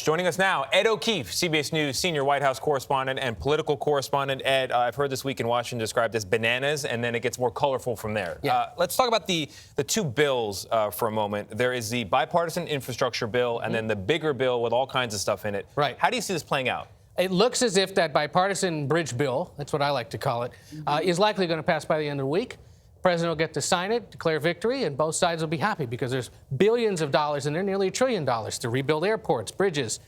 Joining us now, Ed O'Keefe, CBS News senior White House correspondent and political correspondent. Ed, I've heard this week in Washington described as bananas, and then it gets more colorful from there. Yeah. Let's talk about the two bills for a moment. There is the bipartisan infrastructure bill and then the bigger bill with all kinds of stuff in it. Right. How do you see this playing out? It looks as if that bipartisan bridge bill, that's what I like to call it, is likely going to pass by the end of the week. The president will get to sign it, declare victory, and both sides will be happy because there's billions of dollars in there, nearly $1 trillion, to rebuild airports, bridges,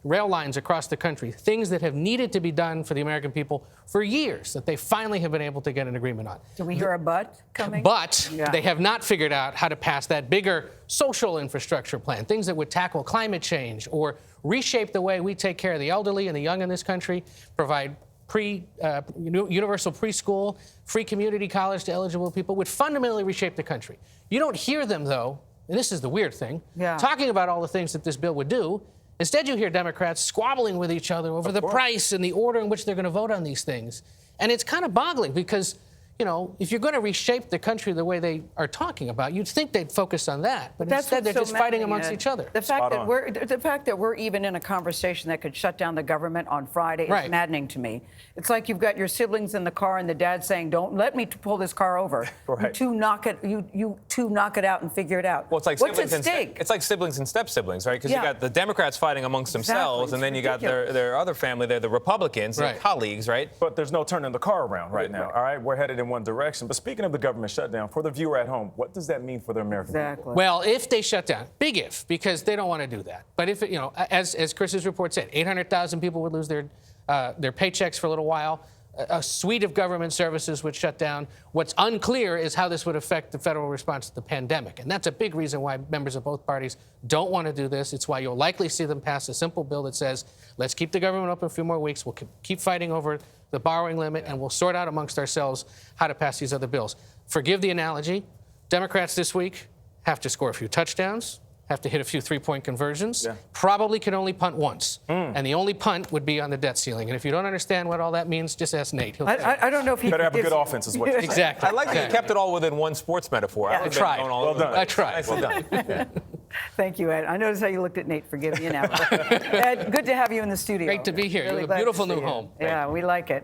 rail lines across the country, things that have needed to be done for the American people for years that they finally have been able to get an agreement on. Do we hear a but coming? But Yeah. they have not figured out how to pass that bigger social infrastructure plan, things that would tackle climate change or reshape the way we take care of the elderly and the young in this country, provide universal preschool, free community college to eligible people, would fundamentally reshape the country. You don't hear them, though, and this is the weird thing, talking about all the things that this bill would do. Instead, you hear Democrats squabbling with each other over the price and the order in which they're going to vote on these things. And it's kind of boggling because, you know, if you're going to reshape the country the way they are talking about, you'd think they'd focus on that. But instead, they're just fighting amongst each other. The fact that we're even in a conversation that could shut down the government on Friday is maddening to me. It's like you've got your siblings in the car and the dad saying, "Don't let me pull this car over. Right. You two knock it out and figure it out." Well, it's like what's siblings at stake? It's like siblings and step-siblings, right? Because you got the Democrats fighting amongst themselves, and then you got their other family, they're the Republicans, their colleagues, right? But there's no turning the car around right now, all right? We're headed in one direction. But speaking of the government shutdown, for the viewer at home, what does that mean for the American people? Well, if they shut down, big if, because they don't want to do that. But if, you know, as Chris's report said, 800,000 people would lose their paychecks for a little while. A suite of government services would shut down. What's unclear is how this would affect the federal response to the pandemic. And that's a big reason why members of both parties don't want to do this. It's why you'll likely see them pass a simple bill that says, let's keep the government open a few more weeks. We'll keep fighting over the borrowing limit, and we'll sort out amongst ourselves how to pass these other bills. Forgive the analogy. Democrats this week have to score a few touchdowns, have to hit a few three-point conversions, probably can only punt once. And the only punt would be on the debt ceiling. And if you don't understand what all that means, just ask Nate. I don't know if he better have a good offense is what you're saying. Exactly. I like that you kept it all within one sports metaphor. Yeah. I tried. Well done. I tried. Well done. Thank you, Ed. I noticed how you looked at Nate. Forgive me now. Ed, good to have you in the studio. Great to be here. Really You have a glad to beautiful see new you. home. Yeah, we like it.